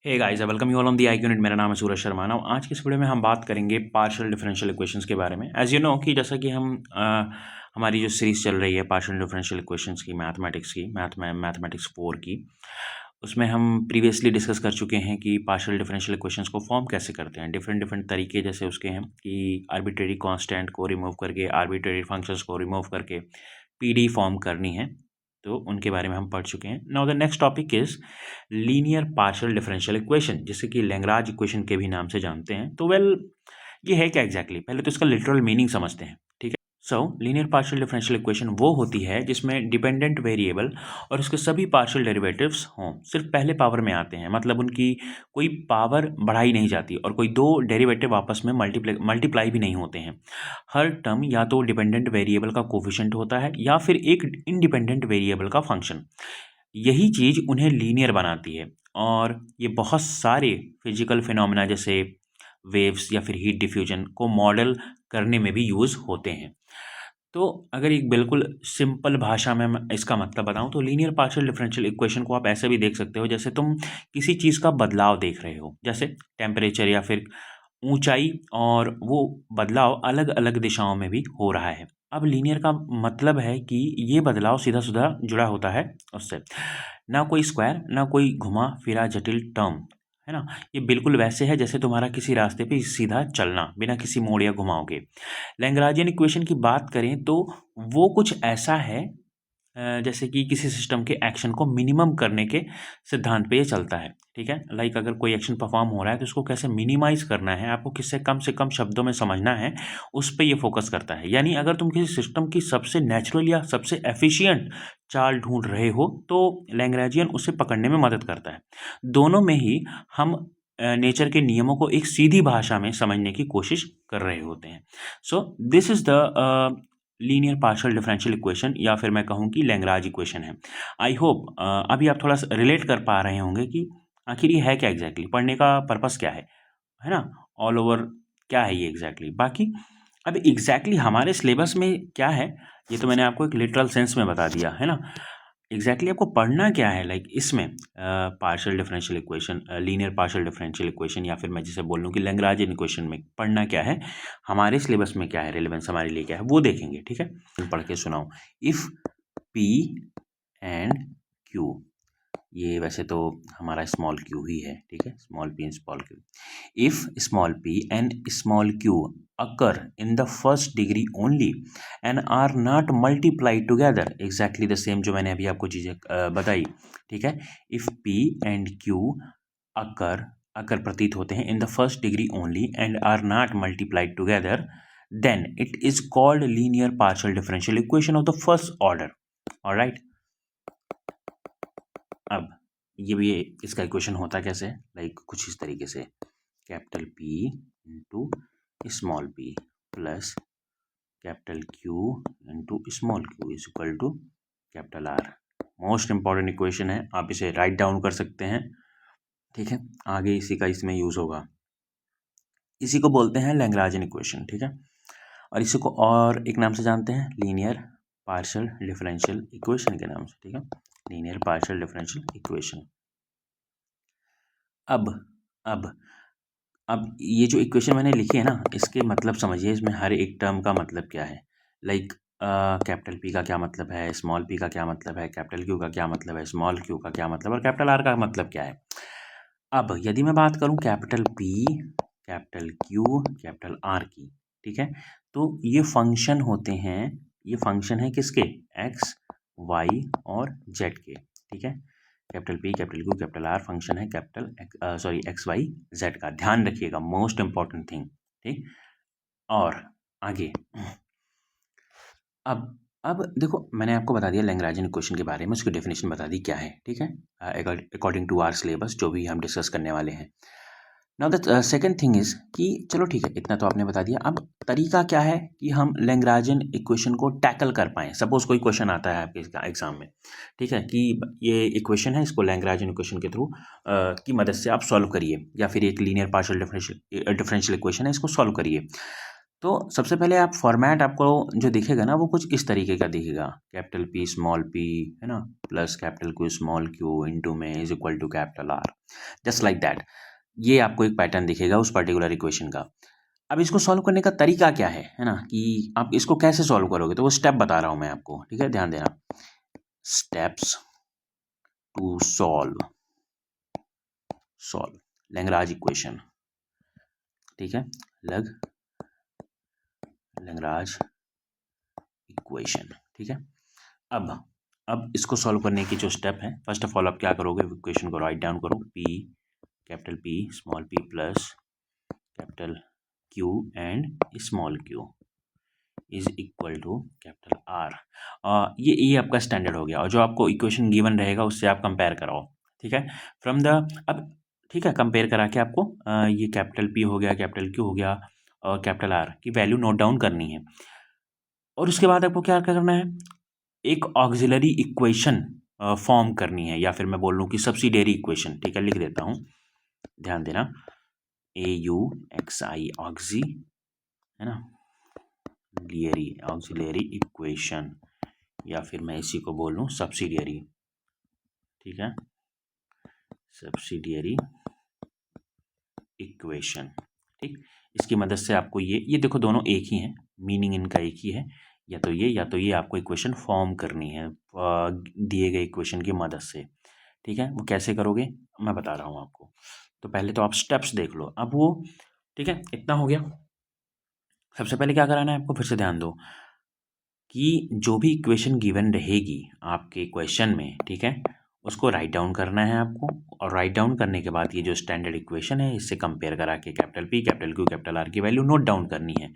Hey guys, welcome you all on the I unit. मेरा नाम है सूरज शर्मा। नाउ आज की इस वीडियो में हम बात करेंगे पार्शियल डिफरेंशियल इक्वेशंस के बारे में। एज यू नो कि जैसा कि हमारी जो सीरीज चल रही है पार्शियल डिफरेंशियल इक्वेशंस की, मैथमेटिक्स की, मैथमेटिक्स 4 की, उसमें हम प्रीवियसली डिस्कस कर चुके हैं कि पार्शियल डिफरेंशियल इक्वेशंस को फॉर्म कैसे करते हैं। डिफरेंट डिफरेंट तरीके जैसे उसके हैं कि आर्बिट्रेरी कांस्टेंट को रिमूव करके, आर्बिट्रेरी फंक्शंस को रिमूव करके पीडी फॉर्म करनी है, तो उनके बारे में हम पढ़ चुके हैं। Now the next topic is linear partial differential equation, जिसे कि लैग्रांज इक्वेशन के भी नाम से जानते हैं। तो ये है क्या एग्जैक्टली पहले तो इसका लिटरल मीनिंग समझते हैं, ठीक है। सो लीनियर पार्शियल डिफरेंशियल इक्वेशन वो होती है जिसमें डिपेंडेंट वेरिएबल और उसके सभी पार्शियल डेरिवेटिव्स हों, सिर्फ पहले पावर में आते हैं, मतलब उनकी कोई पावर बढ़ाई नहीं जाती और कोई दो डेरिवेटिव आपस में मल्टीप्लाई भी नहीं होते हैं। हर टर्म या तो डिपेंडेंट वेरिएबल का कोफिशिएंट होता है या फिर एक इंडिपेंडेंट वेरिएबल का फंक्शन। यही चीज़ उन्हें लीनियर बनाती है और ये बहुत सारे फिजिकल फिनोमेना जैसे वेव्स या फिर हीट डिफ्यूजन को मॉडल करने में भी यूज़ होते हैं। तो अगर एक बिल्कुल सिंपल भाषा में मैं इसका मतलब बताऊं तो लीनियर पार्शियल डिफरेंशियल इक्वेशन को आप ऐसे भी देख सकते हो जैसे तुम किसी चीज़ का बदलाव देख रहे हो, जैसे टेम्परेचर या फिर ऊंचाई, और वो बदलाव अलग अलग दिशाओं में भी हो रहा है। अब लीनियर का मतलब है कि ये बदलाव सीधा सीधा जुड़ा होता है उससे, ना कोई स्क्वायर ना कोई घुमा फिरा जटिल टर्म, है ना। ये बिल्कुल वैसे है जैसे तुम्हारा किसी रास्ते पे सीधा चलना बिना किसी मोड़ या घुमाव के। लैग्रांजियन इक्वेशन की बात करें तो वो कुछ ऐसा है जैसे कि किसी सिस्टम के एक्शन को मिनिमम करने के सिद्धांत पे ये चलता है, ठीक है। लाइक अगर कोई एक्शन परफॉर्म हो रहा है तो उसको कैसे मिनिमाइज करना है, आपको किससे कम से कम शब्दों में समझना है, उस पे ये फोकस करता है। यानी अगर तुम किसी सिस्टम की सबसे नेचुरल या सबसे एफिशिएंट चाल ढूंढ रहे हो तो लैग्रांजियन उसे पकड़ने में मदद करता है। दोनों में ही हम नेचर के नियमों को एक सीधी भाषा में समझने की कोशिश कर रहे होते हैं। So this is the linear partial differential equation, या फिर मैं कहूँ कि लैग्रांज इक्वेशन है। आई होप अभी आप थोड़ा सा रिलेट कर पा रहे होंगे कि आखिर ये है क्या एग्जैक्टली, पढ़ने का पर्पस क्या है ना, ऑल ओवर क्या है ये एग्जैक्टली। बाकी अब एग्जैक्टली हमारे सिलेबस में क्या है, ये तो मैंने आपको एक लिटरल सेंस में बता दिया है ना। एग्जैक्टली आपको पढ़ना क्या है, लाइक इसमें partial differential equation, linear partial differential equation, या फिर मैं जिसे बोल लूँ कि लैग्रांजियन इक्वेशन में पढ़ना क्या है, हमारे सिलेबस में क्या है, रेलेवेंस हमारे लिए क्या है, वो देखेंगे, ठीक है। पढ़ के सुनाओ। इफ पी एंड क्यू, ये वैसे तो हमारा स्मॉल क्यू ही है, ठीक है, small P and small Q. If small p and small q occur in the first degree only and are not multiplied together, exactly the same जो मैंने अभी आपको चीज़ें बताई, ठीक है। if p and q occur अकर प्रतीत होते हैं in the first degree only and are not multiplied together, then it is called linear partial differential equation of the first order. Alright, अब ये भी इसका इक्वेशन होता कैसे, लाइक कुछ इस तरीके से, capital P into small p plus capital Q into small q is equal to capital R। Most important equation है, आप इसे राइट डाउन कर सकते हैं, ठीक है। आगे इसी का इसमें यूज होगा। इसी को बोलते हैं लैग्रांजियन इक्वेशन, ठीक है। और इसी को और एक नाम से जानते हैं, लीनियर पार्शियल डिफरेंशियल इक्वेशन के नाम से, ठीक है, लीनियर पार्शियल डिफरेंशियल इक्वेशन। अब अब ये जो इक्वेशन मैंने लिखी है ना, इसके मतलब समझिए, इसमें हर एक टर्म का मतलब क्या है। लाइक कैपिटल P का क्या मतलब है, स्मॉल p का क्या मतलब है, कैपिटल Q का क्या मतलब है, स्मॉल q का क्या मतलब है, और कैपिटल R का मतलब क्या है। अब यदि मैं बात करूं capital P, capital Q, capital R की, ठीक है, तो ये फंक्शन होते हैं, ये फंक्शन है किसके, x, y और z के, ठीक है। Capital P, capital Q, capital R function है कैपिटल एक्स वाई जेड का, ध्यान रखिएगा, मोस्ट इंपॉर्टेंट थिंग, ठीक। और आगे अब देखो, मैंने आपको बता दिया लैग्रांजियन इक्वेशन के बारे में, उसकी डेफिनेशन बता दी क्या है, ठीक है, अकॉर्डिंग टू आवर सिलेबस जो भी हम डिस्कस करने वाले हैं। Now the second thing is कि चलो ठीक है, इतना तो आपने बता दिया। अब तरीका क्या है कि हम लैग्रांजियन इक्वेशन को टैकल कर पाएँ। सपोज कोई क्वेश्चन आता है आपके एग्जाम में, ठीक है, कि ये इक्वेशन है, इसको लैग्रांजियन इक्वेशन के थ्रू की मदद से आप सॉल्व करिए, या फिर एक लीनियर पार्शियल डिफरेंशियल इक्वेशन है, इसको सॉल्व करिए। तो सबसे पहले आप फॉर्मेट आपको जो दिखेगा ना वो कुछ इस तरीके का दिखेगा, कैपिटल P स्मॉल p है ना, plus capital Q small q into में is equal to capital R, just like that. ये आपको एक पैटर्न दिखेगा उस पर्टिकुलर इक्वेशन का। अब इसको सॉल्व करने का तरीका क्या है ना, कि आप इसको कैसे सॉल्व करोगे, तो वो स्टेप बता रहा हूँ मैं आपको, ठीक है, ध्यान देना। Steps to solve Lagrange equation, ठीक है, लैग्रांज इक्वेशन, ठीक है। अब इसको सॉल्व करने की जो स्टेप है, फर्स्ट ऑफ ऑल आप क्या करोगे, इक्वेशन को राइट डाउन करो, P capital P small p plus capital Q and small q is equal to capital R। ये आपका स्टैंडर्ड हो गया, और जो आपको इक्वेशन गिवन रहेगा उससे आप कंपेयर कराओ, ठीक है, फ्रॉम द, अब ठीक है, कंपेयर करा के आपको ये कैपिटल P हो गया, कैपिटल Q हो गया और कैपिटल R की वैल्यू नोट डाउन करनी है। और उसके बाद आपको क्या करना है, एक ऑक्सिलरी इक्वेशन फॉर्म करनी है, या फिर मैं बोल लूँ कि सब्सिडियरी इक्वेशन, ठीक है, लिख देता हूँ, ध्यान देना, AUXI ऑक्सी है ना, ऑक्सिलरी इक्वेशन, या फिर मैं इसी को बोल लूँ सब्सिडियरी, ठीक है, सब्सिडियरी इक्वेशन, ठीक। इसकी मदद से आपको ये देखो दोनों एक ही हैं, मीनिंग इनका एक ही है, या तो ये आपको इक्वेशन फॉर्म करनी है दिए गए इक्वेशन की मदद से, ठीक है। वो कैसे करोगे मैं बता रहा हूँ आपको। तो पहले तो आप स्टेप्स देख लो, अब वो, ठीक है, इतना हो गया। सबसे पहले क्या कराना है आपको, फिर से ध्यान दो कि जो भी इक्वेशन गिवन रहेगी आपके क्वेश्चन में, ठीक है, उसको राइट डाउन करना है आपको, और राइट डाउन करने के बाद ये जो स्टैंडर्ड इक्वेशन है इससे कंपेयर करा के capital P capital Q capital R की वैल्यू नोट डाउन करनी है।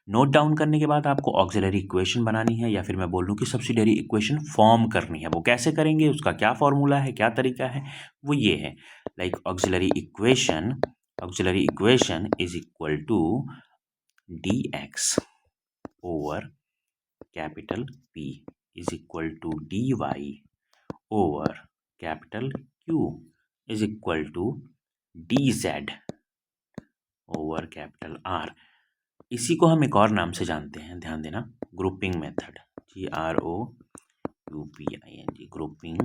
नोट डाउन करने के बाद आपको ऑक्सिलरी इक्वेशन बनानी है, या फिर मैं बोल लूँ कि सब्सिडियरी इक्वेशन फॉर्म करनी है। वो कैसे करेंगे, उसका क्या फॉर्मूला है, क्या तरीका है, वो ये है, like auxiliary equation is equal to dx over capital P is equal to dy over capital Q is equal to dz over capital R। इसी को हम एक और नाम से जानते हैं, ध्यान देना, grouping method, GROUPING, grouping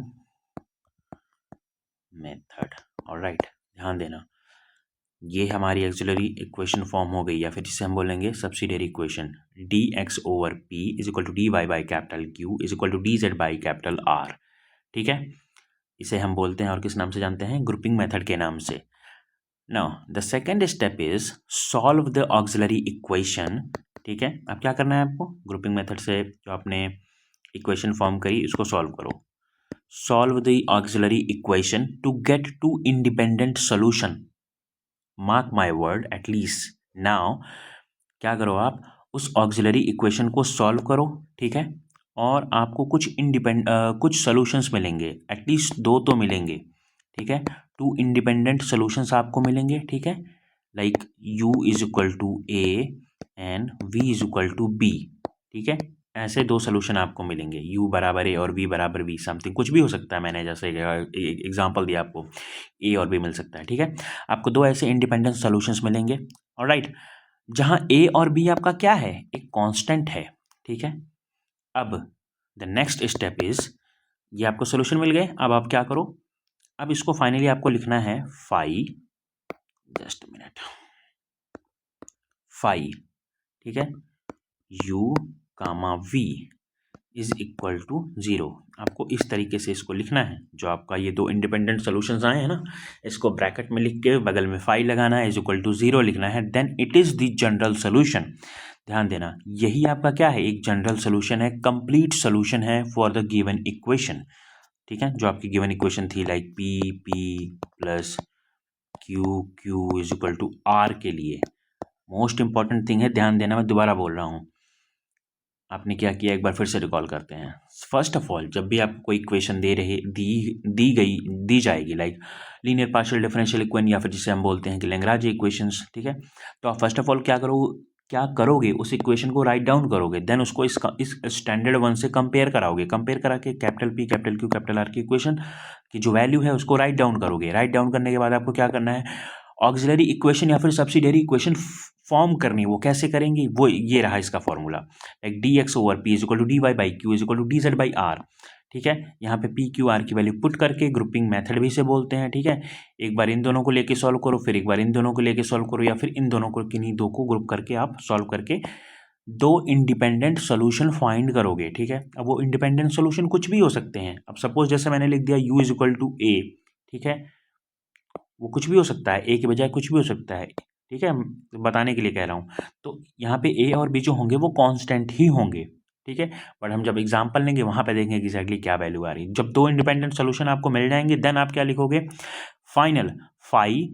method, alright, ध्यान देना। ये हमारी ऑक्सिलरी इक्वेशन फॉर्म हो गई, या फिर जिसे हम बोलेंगे subsidiary equation, dx over P is equal to dy by capital Q is equal to dz by capital R, ठीक है। इसे हम बोलते हैं और किस नाम से जानते हैं, ग्रुपिंग मेथड के नाम से। Now the second step is solve the auxiliary equation, ठीक है। अब क्या करना है आपको, ग्रुपिंग मेथड से जो आपने इक्वेशन फॉर्म करी उसको सॉल्व करो। Solve the auxiliary equation to get two independent solution, mark my word at least. Now क्या करो, आप उस ऑक्सिलरी इक्वेशन को सॉल्व करो, ठीक है, और आपको कुछ सॉल्यूशंस मिलेंगे, एटलीस्ट 2 तो मिलेंगे, ठीक है, 2 इंडिपेंडेंट सॉल्यूशंस आपको मिलेंगे, ठीक है, like u is equal to a and v is equal to b, ठीक है। ऐसे 2 सोल्यूशन आपको मिलेंगे, u बराबर a और v बराबर b, समथिंग कुछ भी हो सकता है, मैंने जैसे एग्जांपल दिया आपको, a और b मिल सकता है, ठीक है। आपको 2 ऐसे इंडिपेंडेंट सॉल्यूशंस मिलेंगे, ऑलराइट, जहां a और b आपका क्या है, एक कांस्टेंट है, ठीक है। अब द नेक्स्ट स्टेप इज, ये आपको सॉल्यूशन मिल गए, अब आप क्या करो, अब इसको फाइनली आपको लिखना है फाई, जस्ट मिनट, फाई, ठीक है, u comma v is equal to 0। आपको इस तरीके से इसको लिखना है, जो आपका ये 2 इंडिपेंडेंट सॉल्यूशंस आए हैं ना, इसको ब्रैकेट में लिख के बगल में फाई लगाना है, इज इक्वल टू 0 लिखना है, then it is the general solution. ध्यान देना, यही आपका क्या है, एक जनरल सॉल्यूशन है, कंप्लीट सॉल्यूशन है फॉर द गिवन इक्वेशन, ठीक है, जो आपकी गिवन इक्वेशन थी, like p plus q is equal to r के लिए। मोस्ट इंपॉर्टेंट थिंग है, ध्यान देना, मैं दोबारा बोल रहा हूँ, आपने क्या किया, एक बार फिर से रिकॉल करते हैं। फर्स्ट ऑफ ऑल, जब भी आपको कोई इक्वेशन दी जाएगी, like linear partial differential equation, या फिर जिसे हम बोलते हैं कि लैग्रांज इक्वेशंस, ठीक है, तो आप फर्स्ट ऑफ ऑल क्या करोगे, उस इक्वेशन को राइट डाउन करोगे, देन उसको इस स्टैंडर्ड वन से कंपेयर कराओगे, कंपेयर करा के capital P capital Q capital R की इक्वेशन की जो वैल्यू है उसको राइट डाउन करोगे। राइट डाउन करने के बाद आपको क्या करना है, ऑक्सिलरी इक्वेशन या फिर सब्सिडियरी इक्वेशन फॉर्म करनी है वो कैसे करेंगे, वो ये रहा इसका formula, like D X over P is equal to D Y by Q is equal to D Z by R. ठीक है, यहाँ पे पी क्यू आर की वैल्यू पुट करके ग्रुपिंग मेथड भी से बोलते हैं। ठीक है, एक बार इन दोनों को लेके सॉल्व करो, फिर एक बार इन दोनों को लेके सॉल्व करो, या फिर इन दोनों को, किन्हीं दो को ग्रुप करके आप सॉल्व करके दो इंडिपेंडेंट सोल्यूशन फाइंड करोगे। ठीक है, अब वो इंडिपेंडेंट सोल्यूशन कुछ भी हो सकते हैं। अब सपोज जैसे मैंने लिख दिया u इज इक्वल टू ए, ठीक है, वो कुछ भी हो सकता है, ए के बजाय कुछ भी हो सकता है। ठीक है, बताने के लिए कह रहा हूँ। तो यहाँ पे ए और बी जो होंगे वो कांस्टेंट ही होंगे। ठीक है, बट हम जब एग्जांपल लेंगे वहाँ पे देखेंगे एग्जैक्टली क्या वैल्यू आ रही है। जब दो इंडिपेंडेंट सोल्यूशन आपको मिल जाएंगे देन आप क्या लिखोगे, फाइनल फाई,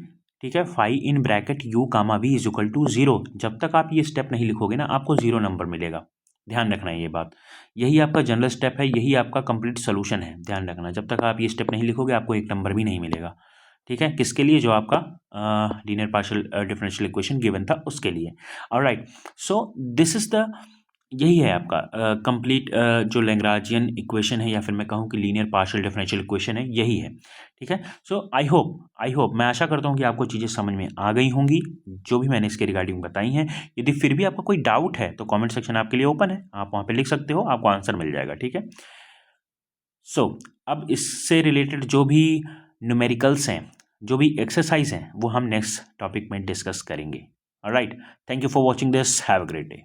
ठीक है, phi in bracket u comma v is equal to 0। जब तक आप ये स्टेप नहीं लिखोगे ना आपको 0 नंबर मिलेगा। ध्यान रखना है ये बात, यही आपका जनरल स्टेप है, यही आपका कंप्लीट सोल्यूशन है। ध्यान रखना, जब तक आप ये स्टेप नहीं लिखोगे आपको एक नंबर भी नहीं मिलेगा। ठीक है, किसके लिए, जो आपका linear partial differential equation given था उसके लिए। Alright, so this is the, यही है आपका कंप्लीट जो लैग्रांजियन इक्वेशन है, या फिर मैं कहूँ कि लीनियर पार्शियल डिफरेंशियल इक्वेशन है, यही है। ठीक है, सो आई होप मैं आशा करता हूँ कि आपको चीज़ें समझ में आ गई होंगी जो भी मैंने इसके रिगार्डिंग बताई हैं। यदि फिर भी आपका कोई डाउट है तो कमेंट सेक्शन आपके लिए ओपन है, आप वहाँ पे लिख सकते हो, आपको आंसर मिल जाएगा। ठीक है, सो अब इससे रिलेटेड जो भी न्यूमेरिकल्स हैं, जो भी एक्सरसाइज हैं, वो हम नेक्स्ट टॉपिक में डिस्कस करेंगे। Alright, thank you for watching this, have a great day.